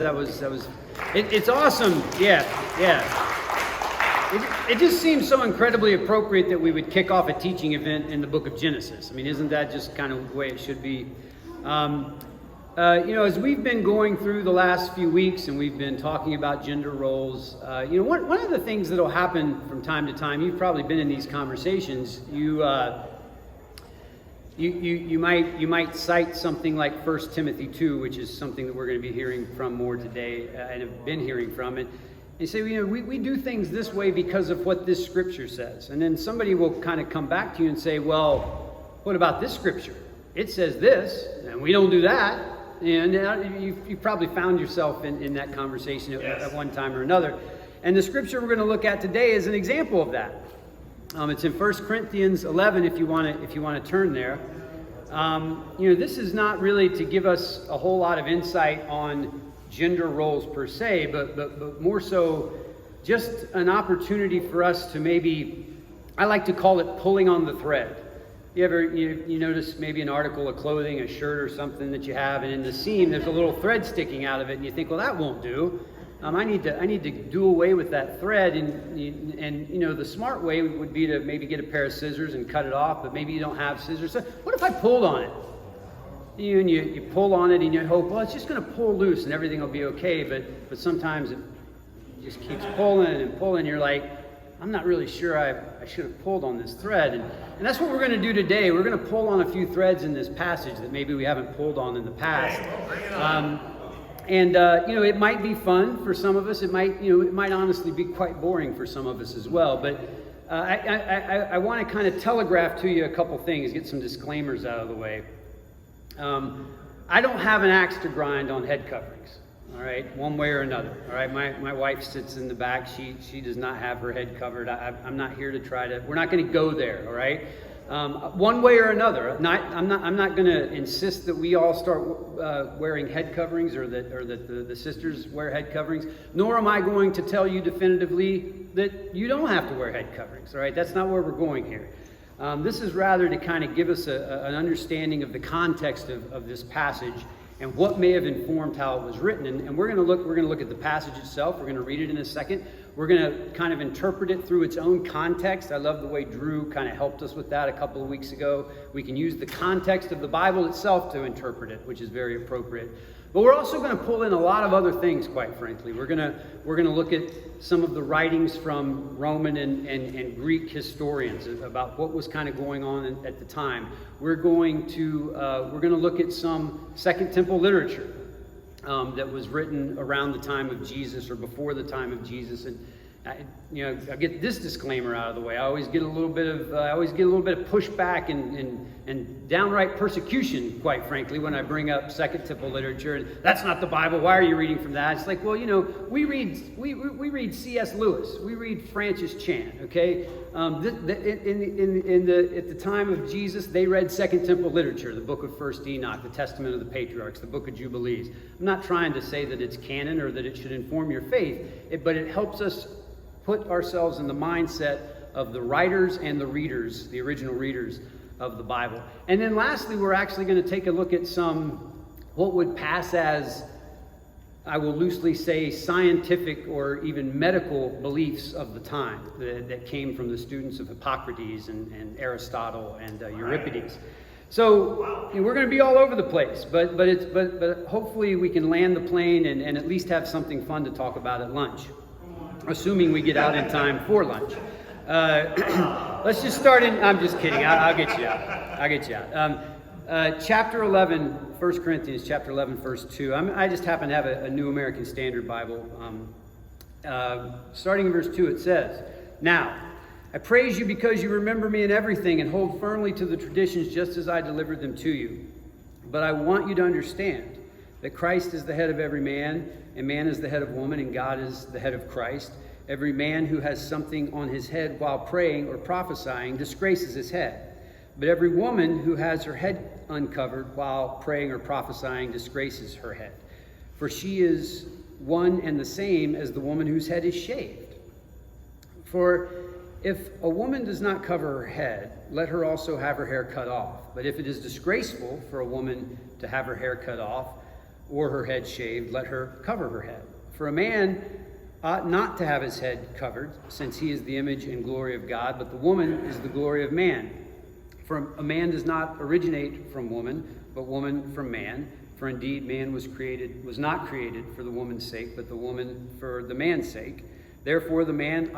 It's awesome. Yeah. It just seems so incredibly appropriate that we would kick off a teaching event in the book of Genesis. I mean, isn't that just kind of the way it should be? As we've been going through the last few weeks and we've been talking about gender roles, one of the things that'll happen from time to time, you've probably been in these conversations, you might cite something like 1 Timothy 2, which is something that we're going to be hearing from more today and have been hearing from it. And say, we do things this way because of what this scripture says. And then somebody will kind of come back to you and say, well, what about this scripture? It says this, and we don't do that. And you've probably found yourself in that conversation at one time or another. And the scripture we're going to look at today is an example of that. It's in 1 Corinthians 11, if you want to turn there. This is not really to give us a whole lot of insight on gender roles per se, but more so just an opportunity for us to maybe, I like to call it pulling on the thread. You notice maybe an article of clothing, a shirt or something that you have, and in the seam there's a little thread sticking out of it, and you think, well, that won't do. I need to do away with that thread, and the smart way would be to maybe get a pair of scissors and cut it off, but maybe you don't have scissors. So what if I pulled on it? And you pull on it and you hope, well, it's just going to pull loose and everything will be okay, but sometimes it just keeps pulling and pulling. You're like, I'm not really sure I should have pulled on this thread. And that's what we're going to do today. We're going to pull on a few threads in this passage that maybe we haven't pulled on in the past. It might be fun for some of us. It might honestly be quite boring for some of us as well. But I want to kind of telegraph to you a couple things, get some disclaimers out of the way. I don't have an axe to grind on head coverings, all right, one way or another, all right? My wife sits in the back. She does not have her head covered. I'm not here to we're not going to go there, all right? One way or another. I'm not going to insist that we all start wearing head coverings or that the sisters wear head coverings, nor am I going to tell you definitively that you don't have to wear head coverings, all right? That's not where we're going here. This is rather to kind of give us an understanding of the context of this passage and what may have informed how it was written. And we're going to look at the passage itself. We're going to read it in a second. We're going to kind of interpret it through its own context. I love the way Drew kind of helped us with that a couple of weeks ago. We can use the context of the Bible itself to interpret it, which is very appropriate. But we're also going to pull in a lot of other things, quite frankly. We're going to look at some of the writings from Roman and Greek historians about what was kind of going on at the time. We're going to look at some Second Temple literature that was written around the time of Jesus or before the time of Jesus. And I get this disclaimer out of the way. I always get a little bit of pushback and downright persecution, quite frankly, when I bring up Second Temple literature. And that's not the Bible. Why are you reading from that? It's like, well, we read C.S. Lewis. We read Francis Chan. Okay, at the time of Jesus, they read Second Temple literature, the book of First Enoch, the Testament of the Patriarchs, the book of Jubilees. I'm not trying to say that it's canon or that it should inform your faith, but it helps us put ourselves in the mindset of the writers and the readers, the original readers of the Bible. And then lastly, we're actually going to take a look at some, what would pass as, I will loosely say, scientific or even medical beliefs of the time that came from the students of Hippocrates and Aristotle and Euripides. So we're going to be all over the place, but hopefully we can land the plane and at least have something fun to talk about at lunch, assuming we get out in time for lunch. Let's just start in. I'm just kidding. I'll get you out. Chapter 11, 1 Corinthians, chapter 11, verse 2. I just happen to have a New American Standard Bible. Starting in verse 2, it says, "Now, I praise you because you remember me in everything and hold firmly to the traditions just as I delivered them to you. But I want you to understand that Christ is the head of every man, and man is the head of woman, and God is the head of Christ. Every man who has something on his head while praying or prophesying disgraces his head. But every woman who has her head uncovered while praying or prophesying disgraces her head. For she is one and the same as the woman whose head is shaved. For if a woman does not cover her head, let her also have her hair cut off. But if it is disgraceful for a woman to have her hair cut off, or her head shaved, let her cover her head. For a man ought not to have his head covered, since he is the image and glory of God, but the woman is the glory of man. For a man does not originate from woman, but woman from man. For indeed man was not created for the woman's sake, but the woman for the man's sake. Therefore getting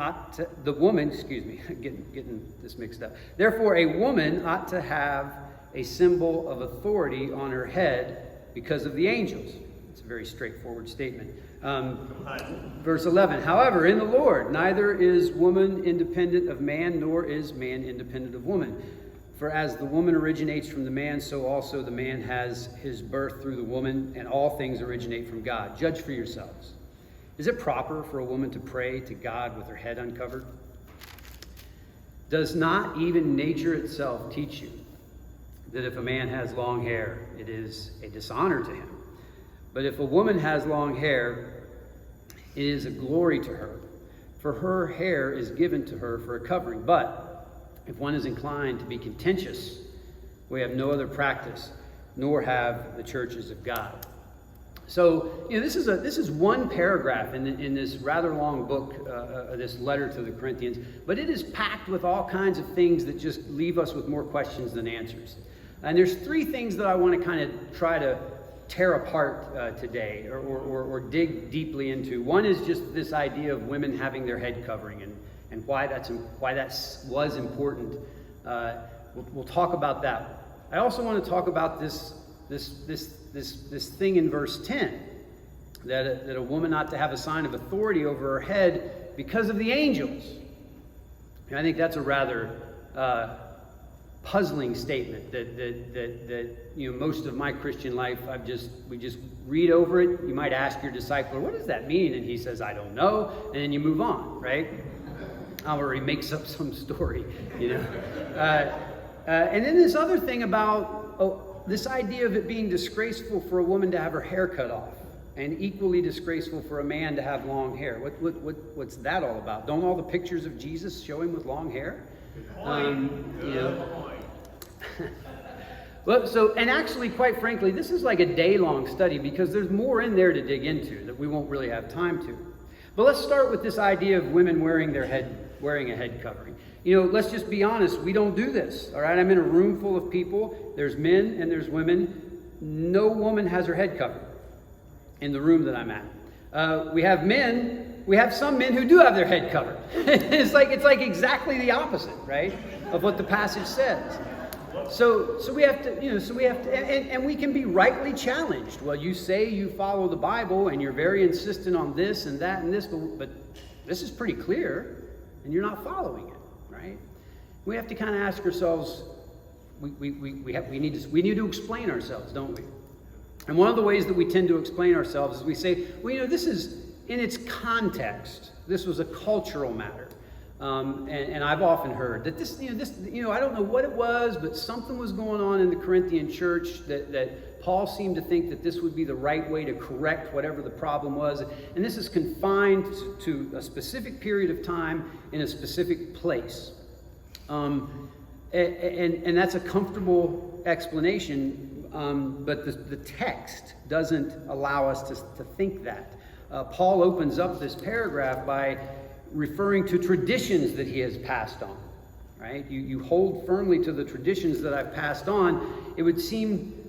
this mixed up. Therefore a woman ought to have a symbol of authority on her head because of the angels. It's a very straightforward statement. Verse 11, however, in the Lord, neither is woman independent of man, nor is man independent of woman. For as the woman originates from the man, so also the man has his birth through the woman, and all things originate from God. Judge for yourselves. Is it proper for a woman to pray to God with her head uncovered? Does not even nature itself teach you that if a man has long hair, it is a dishonor to him? But if a woman has long hair, it is a glory to her, for her hair is given to her for a covering. But if one is inclined to be contentious, we have no other practice, nor have the churches of God. So, this is one paragraph in this rather long book, this letter to the Corinthians, but it is packed with all kinds of things that just leave us with more questions than answers. And there's three things that I want to kind of try to tear apart today, or dig deeply into. One is just this idea of women having their head covering and why that was important. We'll talk about that. I also want to talk about this thing in verse 10, that a woman ought to have a sign of authority over her head because of the angels. And I think that's a rather puzzling statement that most of my Christian life we just read over it. You might ask your disciple, what does that mean? And he says, I don't know. And then you move on, right? Or he makes up some story, and then this other thing about this idea of it being disgraceful for a woman to have her hair cut off, and equally disgraceful for a man to have long hair. What's that all about? Don't all the pictures of Jesus show him with long hair? Well, and actually, quite frankly, this is like a day-long study because there's more in there to dig into that we won't really have time to. But let's start with this idea of women wearing a head covering. Let's just be honest. We don't do this. All right, I'm in a room full of people. There's men and there's women. No woman has her head covered in the room that I'm at. We have some men who do have their head covered. It's like exactly the opposite, right, of what the passage says. So we have to, and we can be rightly challenged. Well, you say you follow the Bible and you're very insistent on this and that and this, but this is pretty clear, and you're not following it, right? We have to kind of ask ourselves. We need to explain ourselves, don't we? And one of the ways that we tend to explain ourselves is we say, well, this is in its context. This was a cultural matter. And I've often heard that this, I don't know what it was, but something was going on in the Corinthian church that Paul seemed to think that this would be the right way to correct whatever the problem was. And this is confined to a specific period of time in a specific place. And that's a comfortable explanation, but the text doesn't allow us to think that. Paul opens up this paragraph by referring to traditions that he has passed on, right? You hold firmly to the traditions that I've passed on. It would seem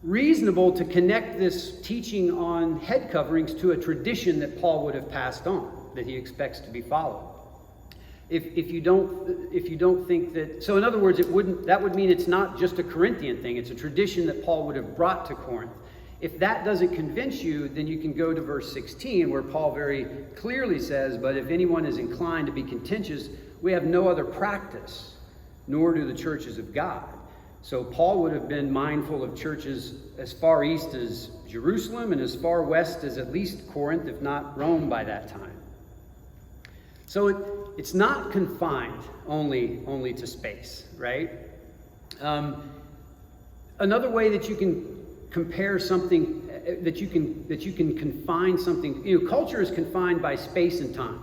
reasonable to connect this teaching on head coverings to a tradition that Paul would have passed on, that he expects to be followed. If you don't think that, so in other words, that would mean it's not just a Corinthian thing, it's a tradition that Paul would have brought to Corinth. If that doesn't convince you, then you can go to verse 16, where Paul very clearly says, but if anyone is inclined to be contentious, we have no other practice, nor do the churches of God. So Paul would have been mindful of churches as far east as Jerusalem and as far west as at least Corinth, if not Rome by that time. So it's not confined only to space, right? Another way that you can compare something, that you can confine something, culture is confined by space and time,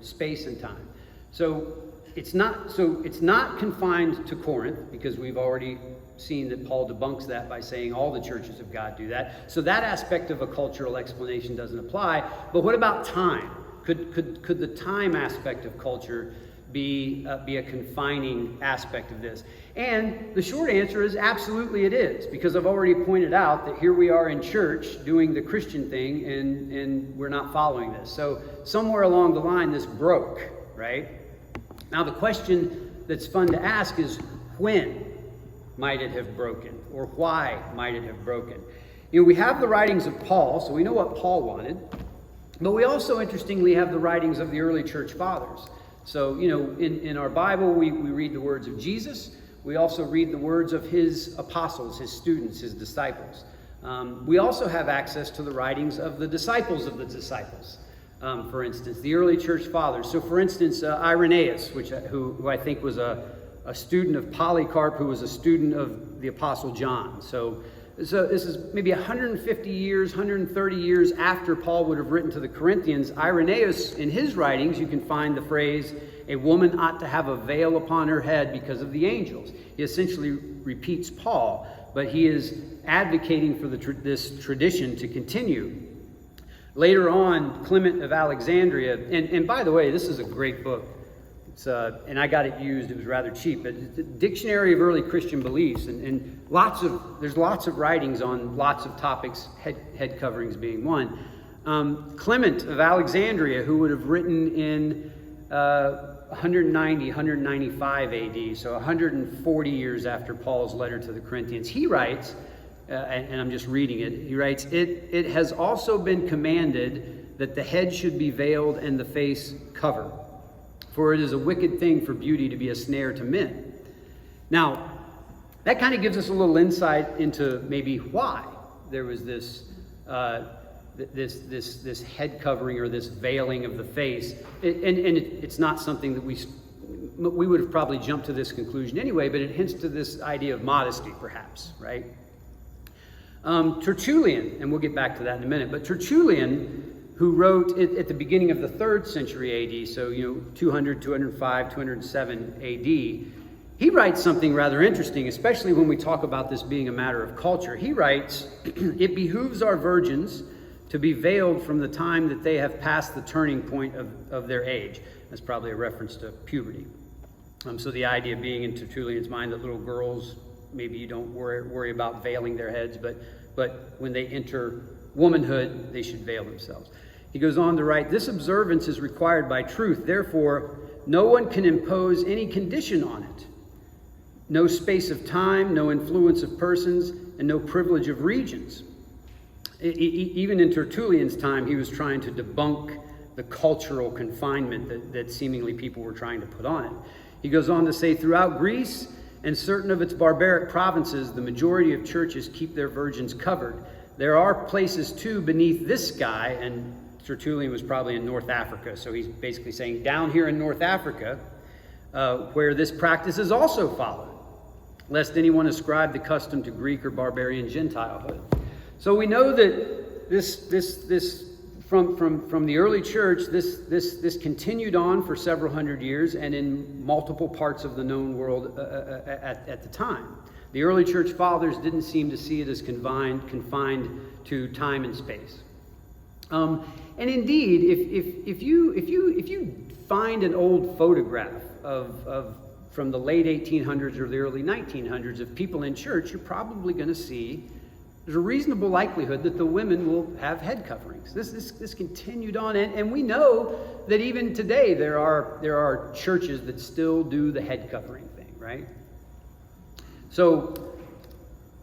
space and time. So it's not confined to Corinth, because we've already seen that Paul debunks that by saying all the churches of God do that. So that aspect of a cultural explanation doesn't apply. But what about time? Could the time aspect of culture be a confining aspect of this? And the short answer is absolutely it is, because I've already pointed out that here we are in church doing the Christian thing, and we're not following this. So somewhere along the line, this broke, right? Now the question that's fun to ask is, when might it have broken? Or why might it have broken? We have the writings of Paul, so we know what Paul wanted. But we also, interestingly, have the writings of the early church fathers. So, in our Bible, we read the words of Jesus. We also read the words of his apostles, his students, his disciples. We also have access to the writings of the disciples of the disciples, for instance, the early church fathers. So, for instance, Irenaeus, who I think was a student of Polycarp, who was a student of the apostle John. So this is maybe 150 years, 130 years after Paul would have written to the Corinthians. Irenaeus, in his writings, you can find the phrase, "A woman ought to have a veil upon her head because of the angels." He essentially repeats Paul, but he is advocating for this tradition to continue. Later on, Clement of Alexandria, and by the way, this is a great book. And I got it used. It was rather cheap. But it's the Dictionary of Early Christian Beliefs, and there's lots of writings on lots of topics, head coverings being one. Clement of Alexandria, who would have written in 190, 195 AD, so 140 years after Paul's letter to the Corinthians, he writes, and I'm just reading it. He writes, "It has also been commanded that the head should be veiled and the face covered. For it is a wicked thing for beauty to be a snare to men." Now, that kind of gives us a little insight into maybe why there was this head covering or this veiling of the face. It's not something that we would have probably jumped to this conclusion anyway, but it hints to this idea of modesty, perhaps, right? Tertullian, and we'll get back to that in a minute, but Tertullian, who wrote at the beginning of the 3rd century AD, so 200, 205, 207 AD, he writes something rather interesting, especially when we talk about this being a matter of culture. He writes, "It behooves our virgins to be veiled from the time that they have passed the turning point of their age." That's probably a reference to puberty. So the idea being in Tertullian's mind that little girls, maybe you don't worry about veiling their heads, but when they enter womanhood, they should veil themselves. He goes on to write, "This observance is required by truth. Therefore, no one can impose any condition on it. No space of time, no influence of persons, and no privilege of regions." Even in Tertullian's time, he was trying to debunk the cultural confinement that seemingly people were trying to put on it. He goes on to say, "Throughout Greece and certain of its barbaric provinces, the majority of churches keep their virgins covered. There are places too beneath this sky," and Tertullian was probably in North Africa, so he's basically saying down here in North Africa, where this practice is also followed, lest anyone ascribe the custom to Greek or barbarian Gentilehood. So we know that this from the early church, this continued on for several hundred years and in multiple parts of the known world at the time. The early church fathers didn't seem to see it as confined to time and space. And indeed, if you find an old photograph from the late 1800s or the early 1900s of people in church, you're probably going to see there's a reasonable likelihood that the women will have head coverings. This continued on, and we know that even today there are churches that still do the head covering thing, right? So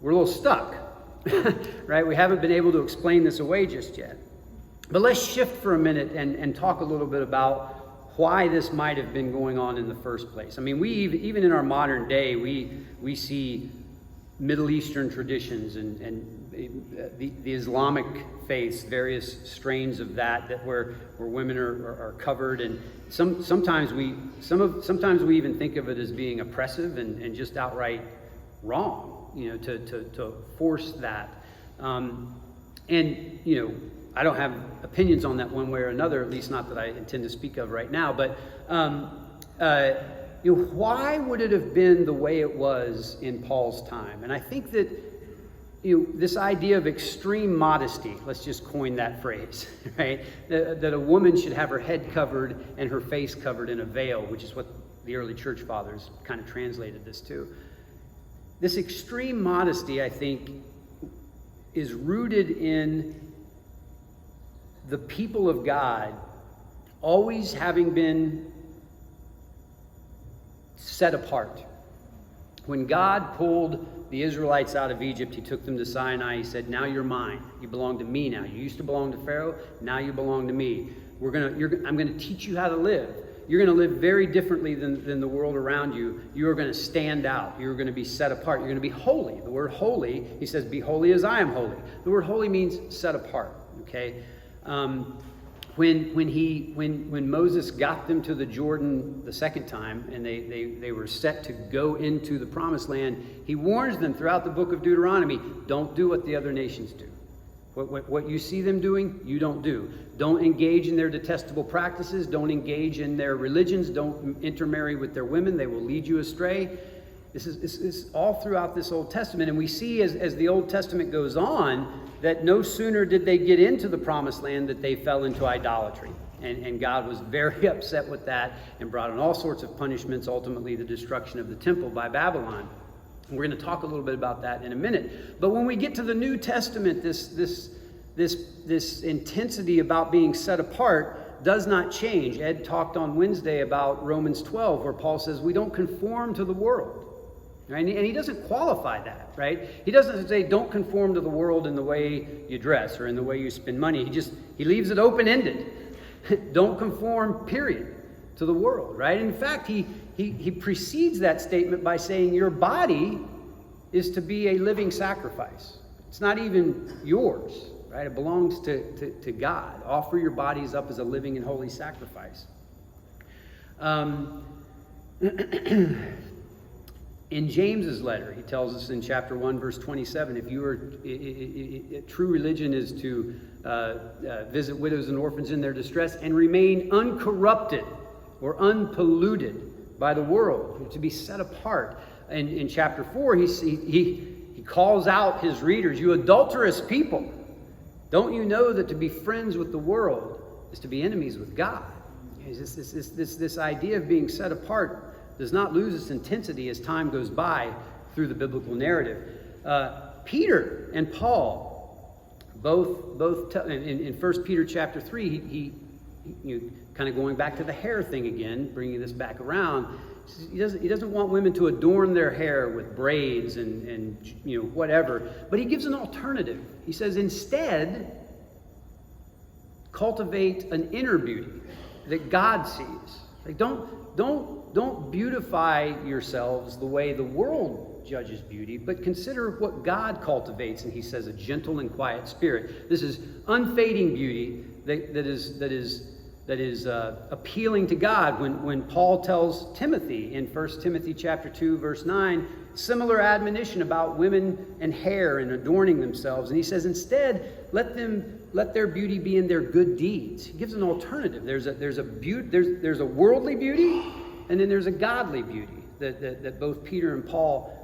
we're a little stuck, right? We haven't been able to explain this away just yet. But let's shift for a minute and talk a little bit about why this might have been going on in the first place. I mean, even in our modern day, we see Middle Eastern traditions and the Islamic faiths, various strains of that where women are covered, and sometimes we even think of it as being oppressive and just outright wrong, to force that. I don't have opinions on that one way or another, at least not that I intend to speak of right now. But why would it have been the way it was in Paul's time? And I think that this idea of extreme modesty, let's just coin that phrase, right? That a woman should have her head covered and her face covered in a veil, which is what the early church fathers kind of translated this to. This extreme modesty, I think, is rooted in the people of God always having been set apart. When God pulled the Israelites out of Egypt, he took them to Sinai. He said, now you're mine. You belong to me now. You used to belong to Pharaoh. Now you belong to me. I'm going to teach you how to live. You're going to live very differently than the world around you. You are going to stand out. You're going to be set apart. You're going to be holy. The word holy, he says, be holy as I am holy. The word holy means set apart. Okay? When Moses got them to the Jordan the second time, and they were set to go into the promised land, he warns them throughout the book of Deuteronomy, don't do what the other nations do. What you see them doing, you don't do. Don't engage in their detestable practices. Don't engage in their religions. Don't intermarry with their women. They will lead you astray. This is all throughout this Old Testament. And we see as the Old Testament goes on that no sooner did they get into the promised land that they fell into idolatry. And God was very upset with that and brought on all sorts of punishments, ultimately the destruction of the temple by Babylon. And we're going to talk a little bit about that in a minute. But when we get to the New Testament, this intensity about being set apart does not change. Ed talked on Wednesday about Romans 12, where Paul says we don't conform to the world. Right? And he doesn't qualify that, right? He doesn't say don't conform to the world in the way you dress or in the way you spend money. He leaves it open-ended. Don't conform, period, to the world, right? In fact, he precedes that statement by saying your body is to be a living sacrifice. It's not even yours, right? It belongs to God. Offer your bodies up as a living and holy sacrifice. In James's letter, he tells us in chapter 1, verse 27, true religion is to visit widows and orphans in their distress and remain uncorrupted or unpolluted by the world, to be set apart. And in chapter 4, he calls out his readers, you adulterous people, don't you know that to be friends with the world is to be enemies with God? This idea of being set apart does not lose its intensity as time goes by through the biblical narrative. Peter and Paul, both in 1 Peter chapter 3, he kind of going back to the hair thing again, bringing this back around. He doesn't want women to adorn their hair with braids and whatever, but he gives an alternative. He says instead, cultivate an inner beauty that God sees. Like don't beautify yourselves the way the world judges beauty, but consider what God cultivates. And he says a gentle and quiet spirit. This is unfading beauty that is appealing to God. When Paul tells Timothy in 1 Timothy chapter 2, verse 9, similar admonition about women and hair and adorning themselves. And he says instead, let their beauty be in their good deeds. He gives an alternative. There's a worldly beauty, and then there's a godly beauty that both Peter and Paul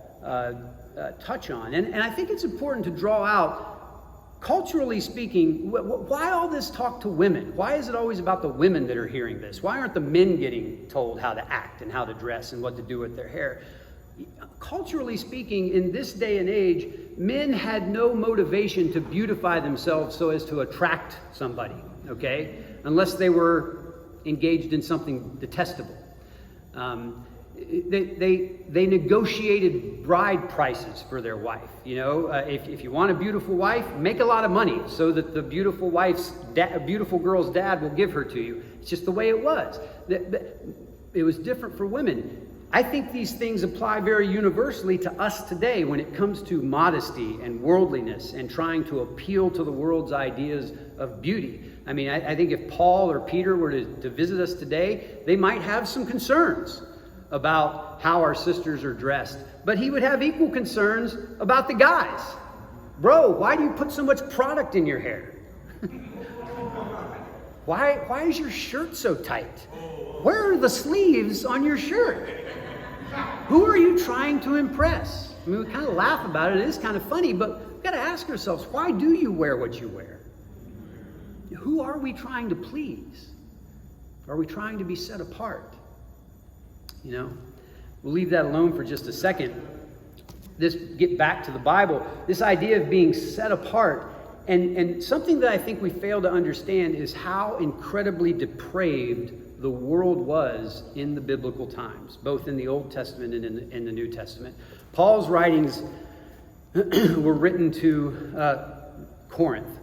touch on. And I think it's important to draw out, culturally speaking, why all this talk to women? Why is it always about the women that are hearing this? Why aren't the men getting told how to act and how to dress and what to do with their hair? Culturally speaking, in this day and age, men had no motivation to beautify themselves so as to attract somebody, okay? Unless they were engaged in something detestable. They negotiated bride prices for their wife. If you want a beautiful wife, make a lot of money so that the beautiful girl's dad will give her to you. It's just the way it was. It was different for women. I think these things apply very universally to us today when it comes to modesty and worldliness and trying to appeal to the world's ideas of beauty. I mean, I think if Paul or Peter were to visit us today, they might have some concerns about how our sisters are dressed, but he would have equal concerns about the guys. Bro, why do you put so much product in your hair? Why is your shirt so tight? Where are the sleeves on your shirt? Who are you trying to impress? I mean, we kind of laugh about it. It is kind of funny, but we've got to ask ourselves, why do you wear what you wear? Who are we trying to please? Are we trying to be set apart? You know, we'll leave that alone for just a second. Get back to the Bible. This idea of being set apart, and something that I think we fail to understand is how incredibly depraved the world was in the biblical times, both in the Old Testament and in the New Testament. Paul's writings were written to Corinth.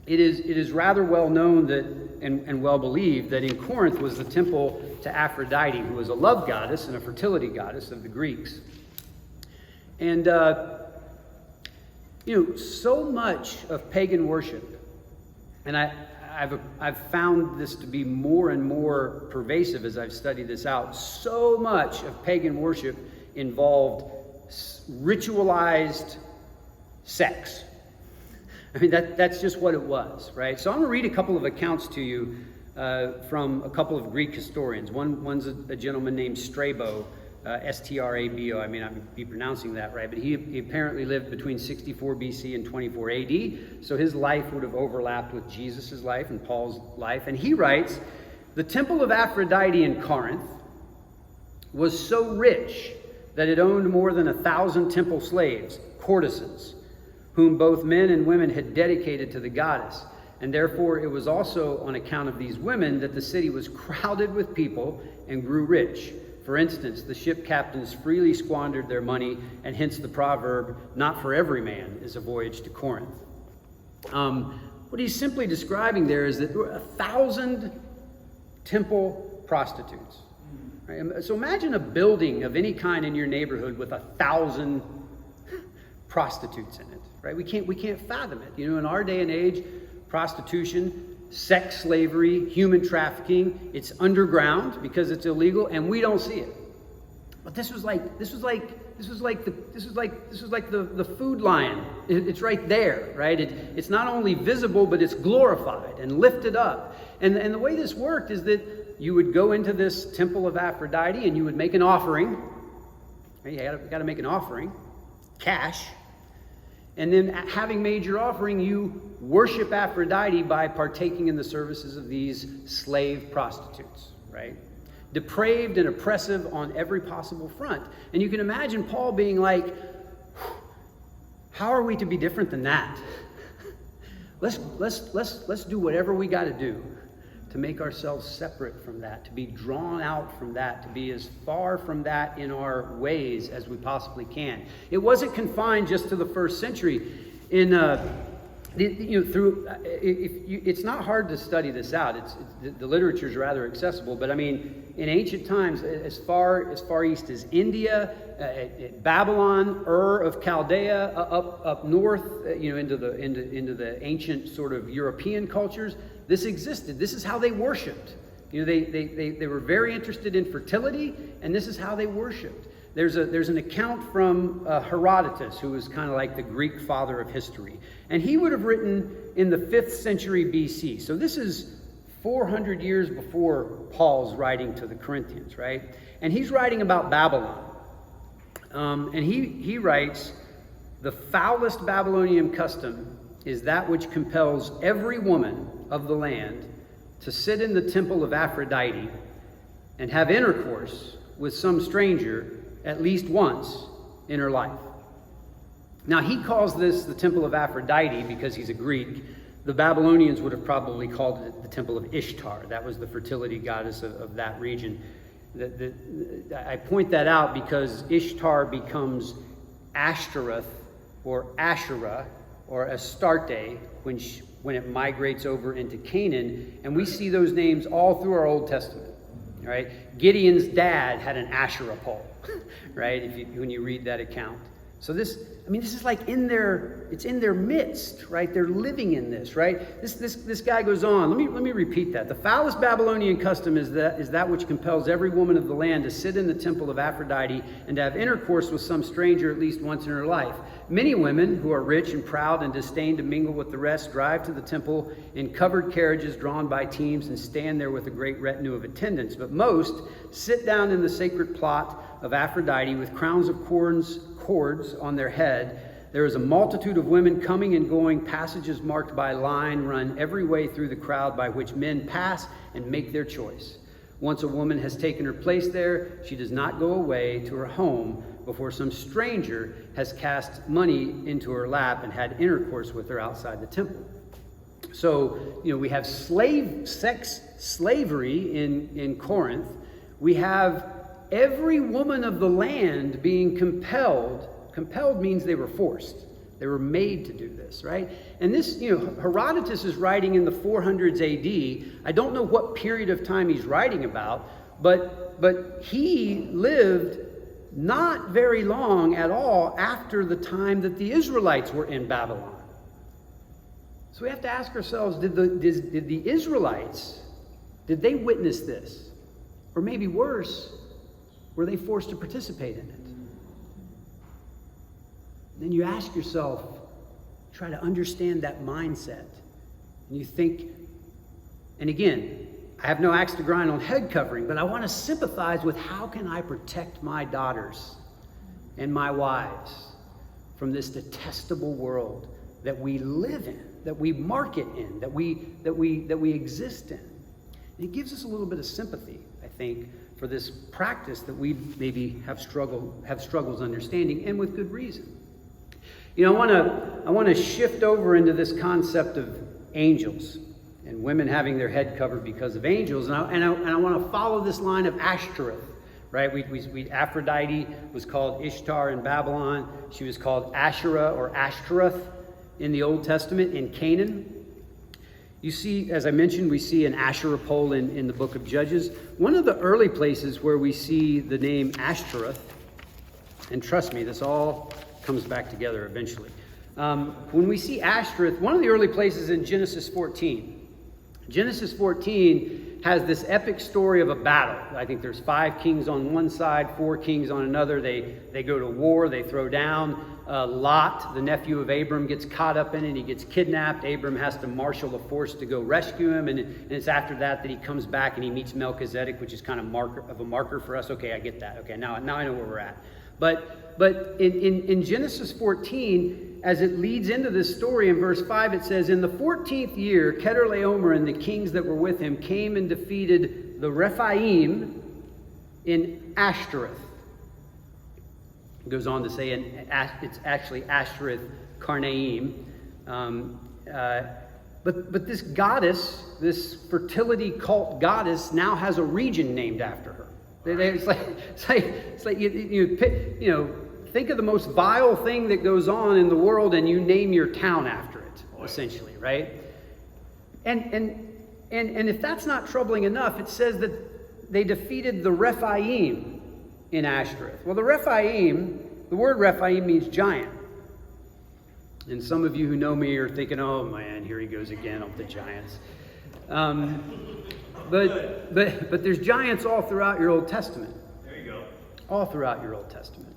It is rather well known that and well believed that in Corinth was the temple to Aphrodite, who was a love goddess and a fertility goddess of the Greeks. And so much of pagan worship, and I've found this to be more and more pervasive as I've studied this out. So much of pagan worship involved ritualized sex. I mean, that's just what it was, right? So I'm going to read a couple of accounts to you from a couple of Greek historians. One's a gentleman named Strabo, Strabo. I mean, I might be pronouncing that right, but he apparently lived between 64 BC and 24 AD. So his life would have overlapped with Jesus' life and Paul's life. And he writes, the temple of Aphrodite in Corinth was so rich that it owned more than 1,000 temple slaves, courtesans, whom both men and women had dedicated to the goddess. And therefore it was also on account of these women that the city was crowded with people and grew rich. For instance, the ship captains freely squandered their money, and hence the proverb, not for every man is a voyage to Corinth. What he's simply describing there is that there were 1,000 temple prostitutes. Right? So imagine a building of any kind in your neighborhood with 1,000 prostitutes in it. Right? We can't fathom it. You know, in our day and age, prostitution, sex slavery, human trafficking, it's underground because it's illegal, and we don't see it. But this was like the food line. It's right there, right? It's not only visible, but it's glorified and lifted up. And the way this worked is that you would go into this temple of Aphrodite and you would make an offering. Right? You got to make an offering, cash. And then having made your offering, you worship Aphrodite by partaking in the services of these slave prostitutes, right? Depraved and oppressive on every possible front. And you can imagine Paul being like, how are we to be different than that? Let's do whatever we got to do to make ourselves separate from that, to be drawn out from that, to be as far from that in our ways as we possibly can. It wasn't confined just to the first century. It's not hard to study this out. The literature is rather accessible, but I mean, in ancient times, as far east as India, Babylon, Ur of Chaldea, up north, into the ancient sort of European cultures, this existed. This is how they worshipped. They were very interested in fertility, and this is how they worshipped. There's an account from Herodotus, who was kind of like the Greek father of history. And he would have written in the 5th century BC. So this is 400 years before Paul's writing to the Corinthians, right? And he's writing about Babylon. And he writes, the foulest Babylonian custom is that which compels every woman of the land to sit in the temple of Aphrodite and have intercourse with some stranger at least once in her life. Now, he calls this the temple of Aphrodite because he's a Greek. The Babylonians would have probably called it the temple of Ishtar. That was the fertility goddess of that region. I point that out because Ishtar becomes Ashtoreth or Asherah or Astarte when it migrates over into Canaan. And we see those names all through our Old Testament. Right? Gideon's dad had an Asherah pole, right? When you read that account. So this is like it's in their midst, right? They're living in this, right? This guy goes on. Let me repeat that. The foulest Babylonian custom is that which compels every woman of the land to sit in the temple of Aphrodite and to have intercourse with some stranger at least once in her life. Many women who are rich and proud and disdain to mingle with the rest drive to the temple in covered carriages drawn by teams and stand there with a great retinue of attendants. But most sit down in the sacred plot of Aphrodite with crowns of cords on their head. There is a multitude of women coming and going, passages marked by line run every way through the crowd by which men pass and make their choice. Once a woman has taken her place there, she does not go away to her home before some stranger has cast money into her lap and had intercourse with her outside the temple. So, we have slavery in Corinth. We have every woman of the land being compelled. Compelled means they were forced. They were made to do this, right? And this, Herodotus is writing in the 400s AD. I don't know what period of time he's writing about, but he lived not very long at all after the time that the Israelites were in Babylon. So we have to ask ourselves, did the Israelites, did they witness this? Or maybe worse, were they forced to participate in it? Then you ask yourself, try to understand that mindset. And you think, and again, I have no axe to grind on head covering, but I want to sympathize with how can I protect my daughters and my wives from this detestable world that we live in, that we market in, that we exist in. And it gives us a little bit of sympathy, I think, for this practice that we maybe have struggles understanding, and with good reason. I want to shift over into this concept of angels and women having their head covered because of angels, and I want to follow this line of Ashtoreth, right? Aphrodite was called Ishtar in Babylon. She was called Asherah or Ashtoreth in the Old Testament in Canaan. You see, as I mentioned, we see an Asherah pole in the book of Judges. One of the early places where we see the name Ashtoreth, and trust me, this all comes back together eventually. When we see Ashtoreth, one of the early places in Genesis 14. Genesis 14 has this epic story of a battle. I think there's 5 kings on one side, 4 kings on another. They go to war, they throw down. Lot, the nephew of Abram, gets caught up in it. He gets kidnapped. Abram has to marshal a force to go rescue him. And it's after that he comes back and he meets Melchizedek, which is kind of a marker for us. Okay, I get that. Okay, now I know where we're at. But in Genesis 14, as it leads into this story, in verse 5, it says, in the 14th year, Chedorlaomer and the kings that were with him came and defeated the Rephaim in Ashtoreth. It goes on to say it's actually Ashtoreth Karnaim. But this goddess, this fertility cult goddess, now has a region named after her. It's like you think of the most vile thing that goes on in the world, and you name your town after it, essentially, right? And if that's not troubling enough, it says that they defeated the Rephaim in Ashtoreth. Well, the word Rephaim means giant. And some of you who know me are thinking, oh man, here he goes again with the giants. But there's giants all throughout your Old Testament. There you go. All throughout your Old Testament.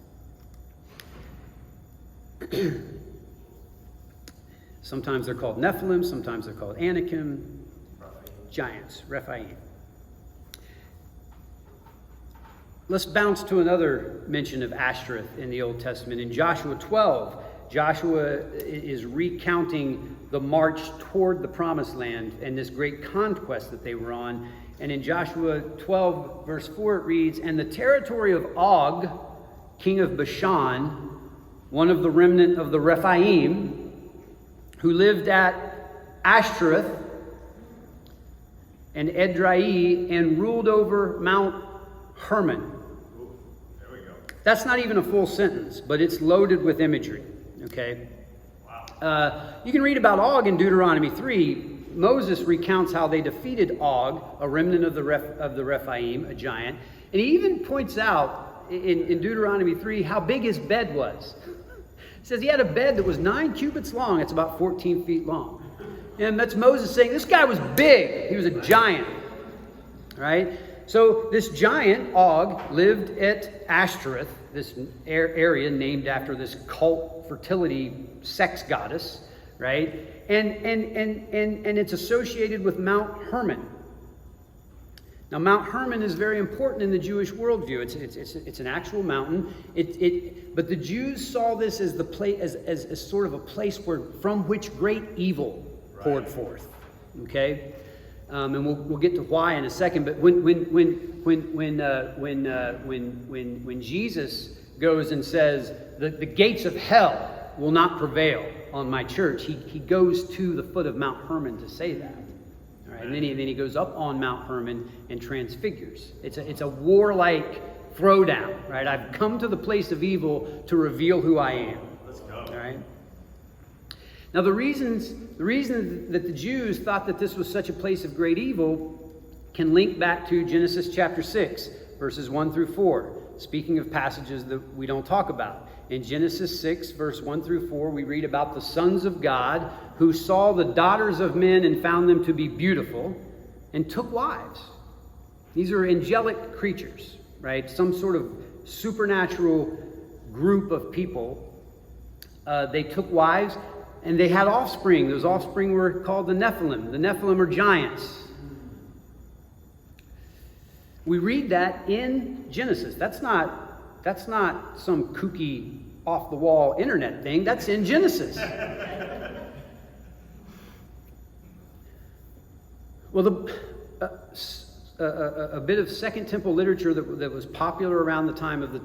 Sometimes they're called Nephilim, sometimes they're called Anakim. Giants, Rephaim. Let's bounce to another mention of Ashtoreth in the Old Testament. In Joshua 12, Joshua is recounting the march toward the Promised Land and this great conquest that they were on. And in Joshua 12, verse 4, it reads, and the territory of Og, king of Bashan, one of the remnant of the Rephaim, who lived at Ashtoreth and Edrei and ruled over Mount Hermon. There we go. That's not even a full sentence, but it's loaded with imagery. Okay. Wow. You can read about Og in Deuteronomy 3. Moses recounts how they defeated Og, a remnant of the Rephaim, a giant. And he even points out in Deuteronomy 3 how big his bed was. It says he had a bed that was 9 cubits long. It's about 14 feet long. And that's Moses saying this guy was big. He was a giant. Right? So this giant, Og, lived at Ashtoreth, this area named after this cult fertility sex goddess, right? And it's associated with Mount Hermon. Now, Mount Hermon is very important in the Jewish worldview. It's an actual mountain. But the Jews saw this as the place, as sort of a place from which great evil poured forth. Okay, and we'll get to why in a second. But when Jesus goes and says the gates of hell will not prevail on my church, he goes to the foot of Mount Hermon to say that. All right, and then he goes up on Mount Hermon and transfigures. It's a warlike throwdown, right? I've come to the place of evil to reveal who I am. Let's go. All right. Now the reason that the Jews thought that this was such a place of great evil can link back to Genesis chapter 6, verses 1 through 4. Speaking of passages that we don't talk about. In Genesis 6, verse 1 through 4, we read about the sons of God who saw the daughters of men and found them to be beautiful and took wives. These are angelic creatures, right? Some sort of supernatural group of people. They took wives and they had offspring. Those offspring were called the Nephilim. The Nephilim are giants. We read that in Genesis. That's not some kooky, off-the-wall internet thing. That's in Genesis. Well, a bit of Second Temple literature that was popular around the time of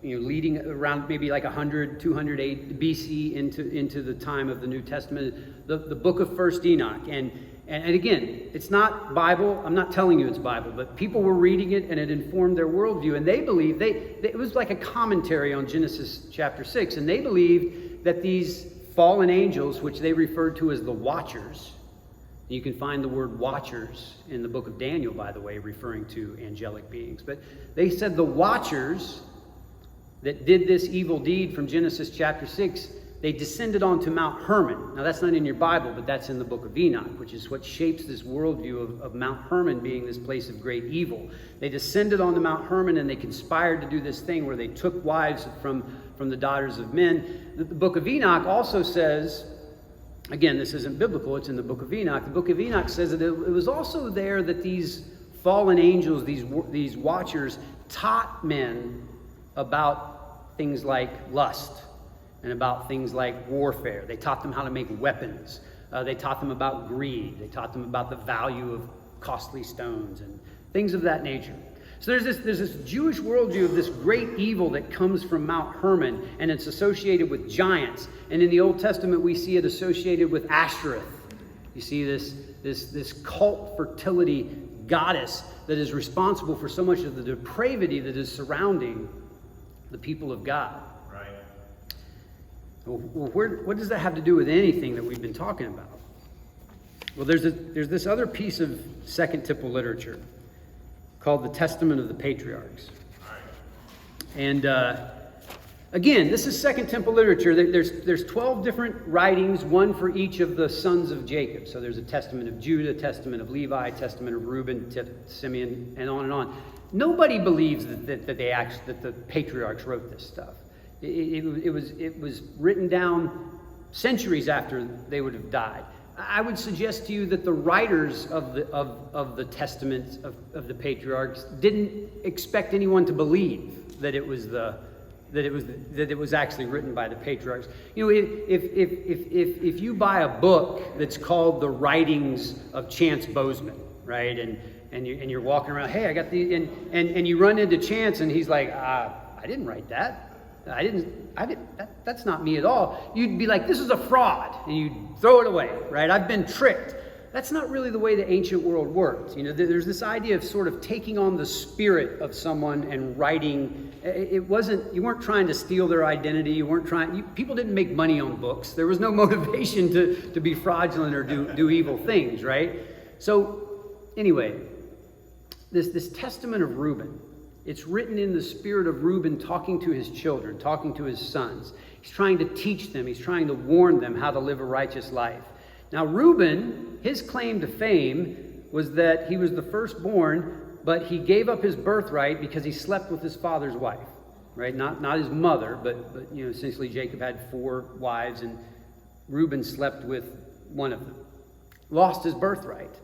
leading around maybe like 100, 200 BC into the time of the New Testament, the book of First Enoch. And again, it's not Bible. I'm not telling you it's Bible, but people were reading it and it informed their worldview. And they believed, it was like a commentary on Genesis chapter 6. And they believed that these fallen angels, which they referred to as the Watchers, you can find the word Watchers in the book of Daniel, by the way, referring to angelic beings. But they said the Watchers that did this evil deed from Genesis chapter 6, they descended onto Mount Hermon. Now, that's not in your Bible, but that's in the book of Enoch, which is what shapes this worldview of Mount Hermon being this place of great evil. They descended onto Mount Hermon and they conspired to do this thing where they took wives from the daughters of men. The book of Enoch also says, again, this isn't biblical, it's in the book of Enoch. The book of Enoch says that it was also there that these fallen angels, these watchers, taught men about things like lust and about things like warfare. They taught them how to make weapons. They taught them about greed. They taught them about the value of costly stones and things of that nature. So there's this Jewish worldview of this great evil that comes from Mount Hermon, and it's associated with giants. And in the Old Testament, we see it associated with Ashtoreth. You see this cult fertility goddess that is responsible for so much of the depravity that is surrounding the people of God. Right. Well, what does that have to do with anything that we've been talking about? Well, there's this other piece of Second Temple literature called the Testament of the Patriarchs. And again, this is Second Temple literature. There's 12 different writings, one for each of the sons of Jacob. So there's a Testament of Judah, Testament of Levi, Testament of Reuben, Simeon, and on and on. Nobody believes that the patriarchs wrote this stuff. It was written down centuries after they would have died. I would suggest to you that the writers of the Testament of the patriarchs didn't expect anyone to believe that it was actually written by the patriarchs. You know, if you buy a book that's called The Writings of Chance Bozeman, right, and you're walking around, hey, I got the and you run into Chance and he's like, I didn't write that. That's not me at all. You'd be like, this is a fraud, and you'd throw it away, right? I've been tricked. That's not really the way the ancient world worked. You know, there's this idea of sort of taking on the spirit of someone and writing. You weren't trying to steal their identity. People didn't make money on books. There was no motivation to be fraudulent or do evil things, right? So anyway, this Testament of Reuben, it's written in the spirit of Reuben talking to his children, talking to his sons. He's trying to teach them. He's trying to warn them how to live a righteous life. Now, Reuben, his claim to fame was that he was the firstborn, but he gave up his birthright because he slept with his father's wife, right? Not his mother, but essentially Jacob had 4 wives, and Reuben slept with one of them. Lost his birthright.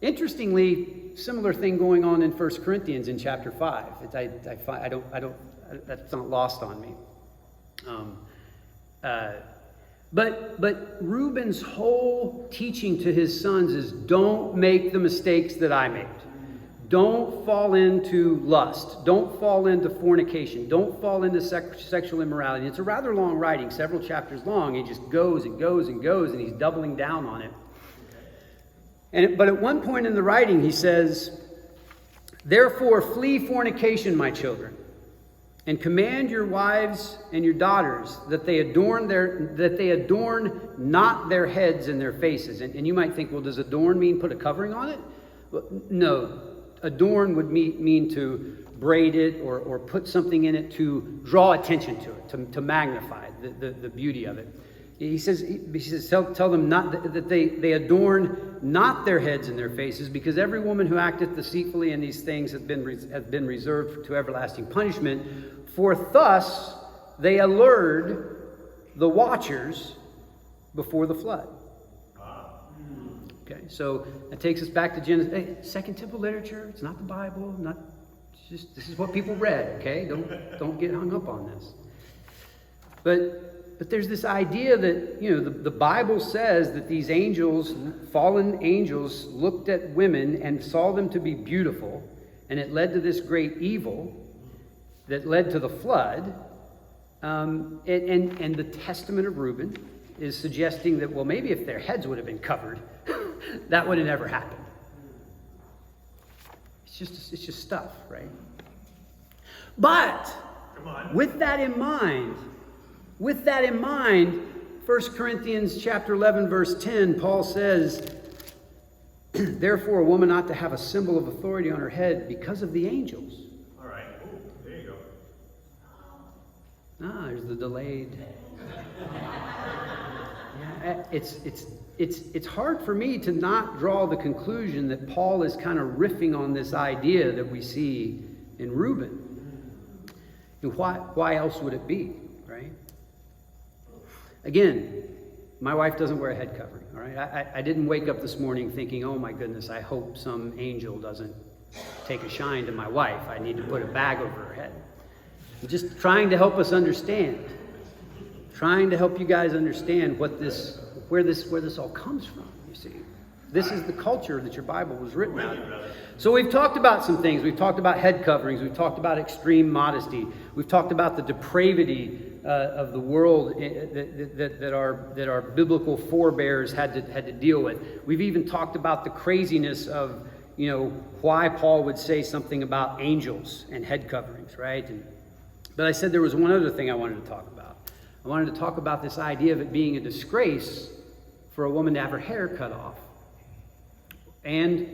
Interestingly, similar thing going on in 1 Corinthians in chapter 5. That's not lost on me. But Reuben's whole teaching to his sons is, don't make the mistakes that I made. Don't fall into lust. Don't fall into fornication. Don't fall into sexual immorality. It's a rather long writing, several chapters long. He just goes and goes and goes, and he's doubling down on it. But at one point in the writing, he says, therefore flee fornication, my children, and command your wives and your daughters that they adorn not their heads and their faces. And you might think, well, does adorn mean put a covering on it? Well, no. Adorn would mean to braid it or put something in it to draw attention to it, to magnify the beauty of it. He says tell them not that they adorn not their heads and their faces, because every woman who acteth deceitfully in these things hath been reserved to everlasting punishment. For thus they allured the watchers before the flood. Okay, so that takes us back to Genesis. Hey, Second Temple literature. It's not the Bible. This is what people read. Okay, don't get hung up on this. But there's this idea that the Bible says that these angels, fallen angels, looked at women and saw them to be beautiful, and it led to this great evil that led to the flood. And the Testament of Reuben is suggesting that, well, maybe if their heads would have been covered, that would have never happened. It's just stuff, right? But with that in mind, 1 Corinthians chapter 11, verse 10, Paul says, therefore a woman ought to have a symbol of authority on her head because of the angels. All right. Ooh, there you go. There's the delayed. Yeah, it's hard for me to not draw the conclusion that Paul is kind of riffing on this idea that we see in Reuben. And why else would it be, right? Again, my wife doesn't wear a head covering, all right? I didn't wake up this morning thinking, oh my goodness, I hope some angel doesn't take a shine to my wife. I need to put a bag over her head. I'm just trying to help us understand. Trying to help you guys understand where this all comes from, you see. This is the culture that your Bible was written out of. So we've talked about some things. We've talked about head coverings. We've talked about extreme modesty. We've talked about the depravity of the world that our biblical forebears had to deal with. We've even talked about the craziness of why Paul would say something about angels and head coverings, right? But I said there was one other thing I wanted to talk about. I wanted to talk about this idea of it being a disgrace for a woman to have her hair cut off, and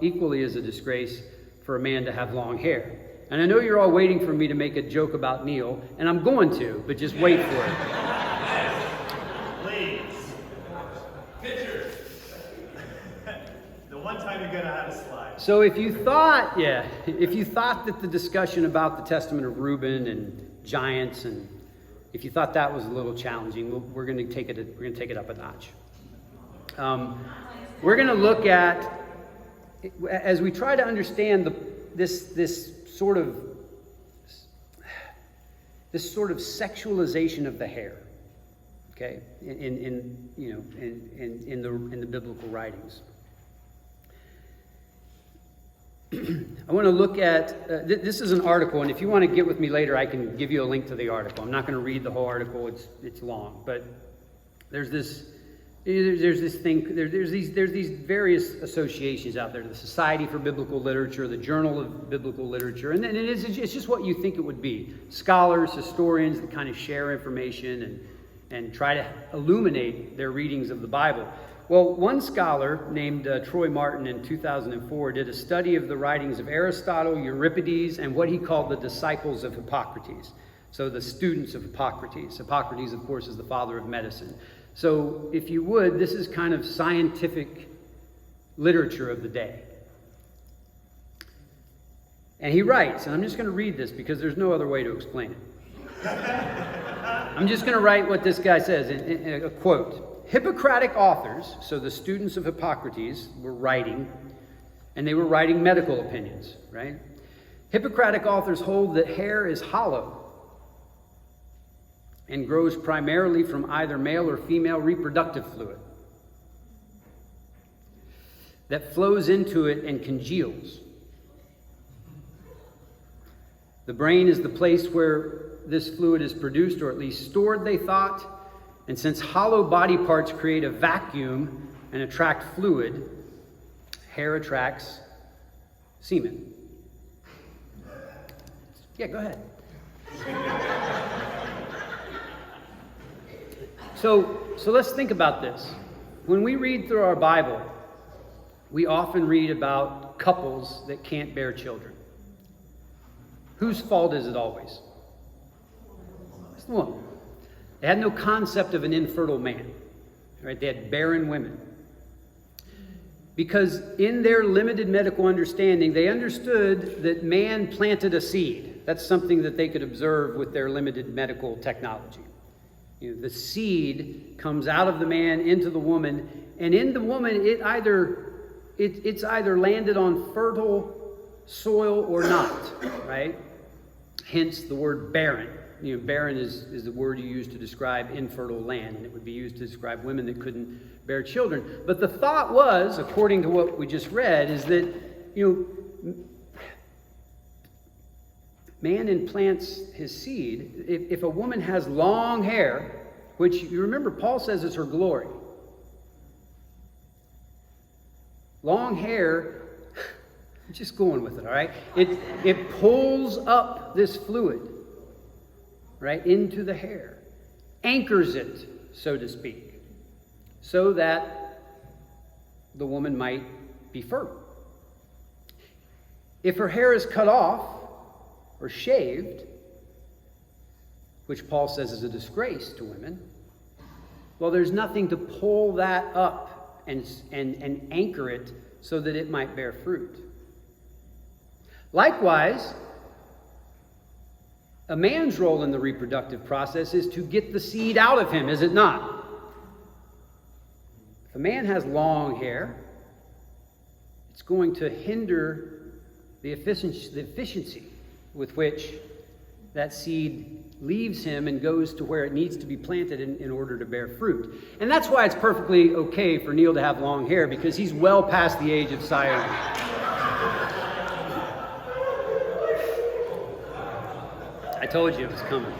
equally as a disgrace for a man to have long hair. And I know you're all waiting for me to make a joke about Neil, and I'm going to, but just wait for it. Please. Pictures. The one time you're going to have a slide. So if you thought that the discussion about the Testament of Reuben and giants, and if you thought that was a little challenging, we're going to take it up a notch. We're going to look at, as we try to understand this sort of sexualization of the hair, okay, in the biblical writings. I want to look at, this is an article, and if you want to get with me later, I can give you a link to the article. I'm not going to read the whole article, it's long, but there's these various associations out there, the Society for Biblical Literature, the Journal of Biblical Literature, and then it's just what you think it would be. Scholars, historians that kind of share information and try to illuminate their readings of the Bible. Well, one scholar named Troy Martin in 2004 did a study of the writings of Aristotle, Euripides, and what he called the disciples of Hippocrates. So the students of Hippocrates. Hippocrates, of course, is the father of medicine. So if you would, this is kind of scientific literature of the day. And he writes, and I'm just going to read this because there's no other way to explain it. I'm just going to write what this guy says in a quote. Hippocratic authors, so the students of Hippocrates were writing, and they were writing medical opinions, right? Hippocratic authors hold that hair is hollow and grows primarily from either male or female reproductive fluid that flows into it and congeals. The brain is the place where this fluid is produced, or at least stored, they thought. And since hollow body parts create a vacuum and attract fluid, hair attracts semen. Yeah, go ahead. So let's think about this. When we read through our Bible, we often read about couples that can't bear children. Whose fault is it always? It's the woman. They had no concept of an infertile man, right? They had barren women. Because in their limited medical understanding, they understood that man planted a seed. That's something that they could observe with their limited medical technology. The seed comes out of the man into the woman, and in the woman, it's either landed on fertile soil or not, right? Hence the word barren. Barren is the word you use to describe infertile land, and it would be used to describe women that couldn't bear children. But the thought was, according to what we just read, is that, man implants his seed. If a woman has long hair, which you remember Paul says is her glory. Long hair, just going with it, all right? It pulls up this fluid, right, into the hair, anchors it, so to speak, so that the woman might be fertile. If her hair is cut off or shaved, which Paul says is a disgrace to women, well, there's nothing to pull that up and anchor it so that it might bear fruit. Likewise, a man's role in the reproductive process is to get the seed out of him, is it not? If a man has long hair, it's going to hinder the efficiency with which that seed leaves him and goes to where it needs to be planted in order to bear fruit. And that's why it's perfectly okay for Neil to have long hair, because he's well past the age of sire. I told you it was coming.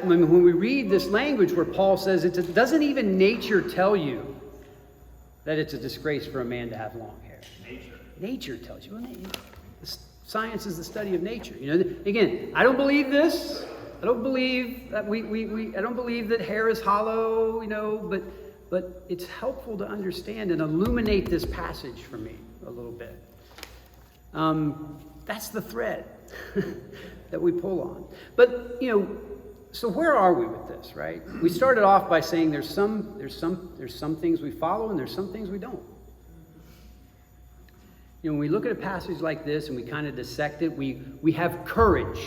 When we read this language where Paul says doesn't even nature tell you that it's a disgrace for a man to have long hair. Nature tells you. Science is the study of nature. Again, I don't believe this. I don't believe that I don't believe that hair is hollow. But it's helpful to understand and illuminate this passage for me a little bit. That's the thread that we pull on. But so where are we with this, right? We started off by saying there's some things we follow and there's some things we don't. When we look at a passage like this and we kind of dissect it, we have courage,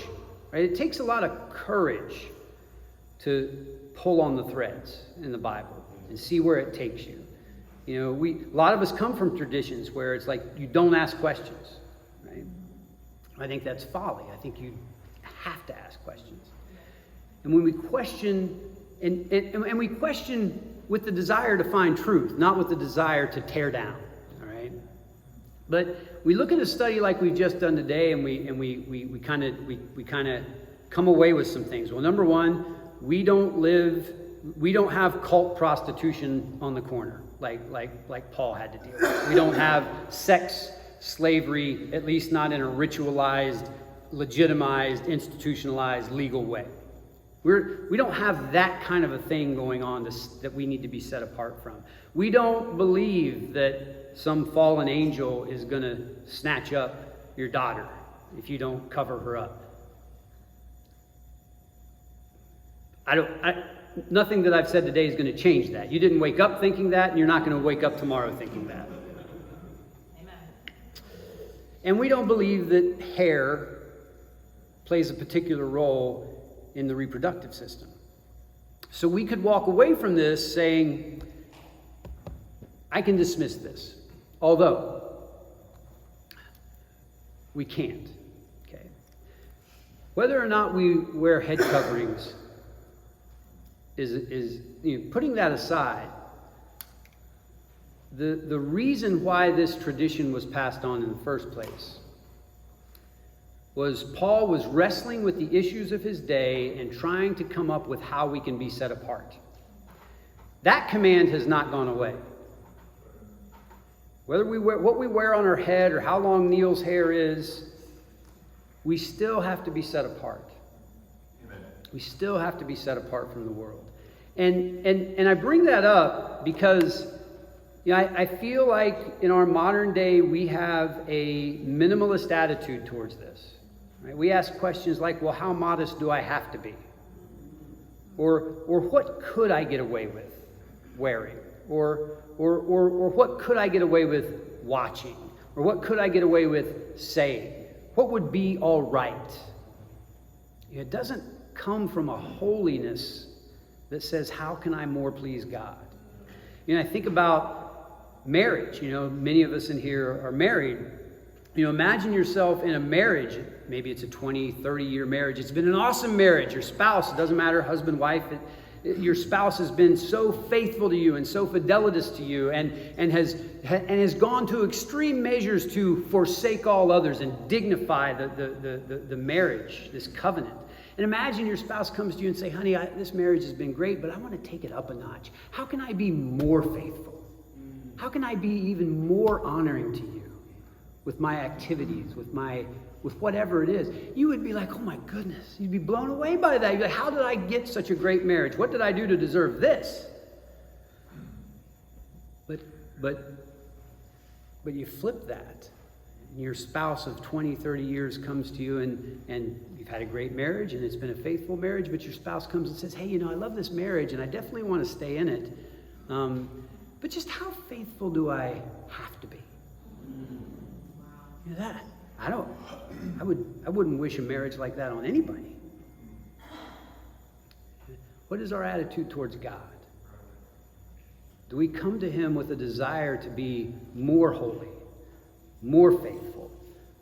right? It takes a lot of courage to pull on the threads in the Bible and see where it takes you. A lot of us come from traditions where it's like you don't ask questions, right? I think that's folly. I think you have to ask questions. And when we question, and we question with the desire to find truth, not with the desire to tear down, all right? But we look at a study like we've just done today, and we kind of come away with some things. Well, number one, we don't have cult prostitution on the corner like Paul had to deal with. We don't have sex slavery, at least not in a ritualized, legitimized, institutionalized, legal way. We don't have that kind of a thing going on that we need to be set apart from. We don't believe that some fallen angel is going to snatch up your daughter if you don't cover her up. Nothing that I've said today is going to change that. You didn't wake up thinking that, and you're not going to wake up tomorrow thinking that. And we don't believe that hair plays a particular role in the reproductive system. So we could walk away from this saying, I can dismiss this. Although, we can't. Okay? Whether or not we wear head coverings is putting that aside, the reason why this tradition was passed on in the first place was Paul was wrestling with the issues of his day and trying to come up with how we can be set apart. That command has not gone away. Whether we wear what we wear on our head or how long Neil's hair is, we still have to be set apart. Amen. We still have to be set apart from the world. And I bring that up because I feel like in our modern day we have a minimalist attitude towards this. Right? We ask questions like, well, how modest do I have to be? Or what could I get away with wearing? Or what could I get away with watching? Or what could I get away with saying? What would be all right? It doesn't come from a holiness that says, how can I more please God? I think about marriage. Many of us in here are married. Imagine yourself in a marriage. Maybe it's a 20, 30-year marriage. It's been an awesome marriage. Your spouse, it doesn't matter, husband, wife, your spouse has been so faithful to you and so fidelitous to you and has gone to extreme measures to forsake all others and dignify the marriage, this covenant. And imagine your spouse comes to you and say, honey, this marriage has been great, but I want to take it up a notch. How can I be more faithful? How can I be even more honoring to you with my activities, with whatever it is? You would be like, oh my goodness. You'd be blown away by that. You'd be like, how did I get such a great marriage? What did I do to deserve this? But you flip that. Your spouse of 20, 30 years comes to you and you've had a great marriage and it's been a faithful marriage, but your spouse comes and says, hey, I love this marriage and I definitely want to stay in it. But just how faithful do I have to be? I wouldn't wish a marriage like that on anybody. What is our attitude towards God? Do we come to him with a desire to be more holy, more faithful,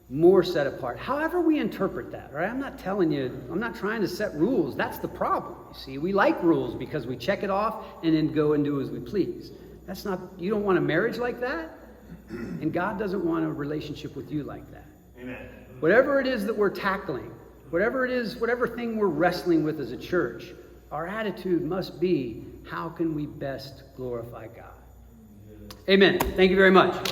more set apart? However we interpret that, right? I'm not trying to set rules. That's the problem. You see, we like rules because we check it off and then go and do as we please. You don't want a marriage like that, and God doesn't want a relationship with you like that. Amen. Whatever it is that we're tackling, whatever thing we're wrestling with as a church, our attitude must be, how can we best glorify God? Amen. Thank you very much.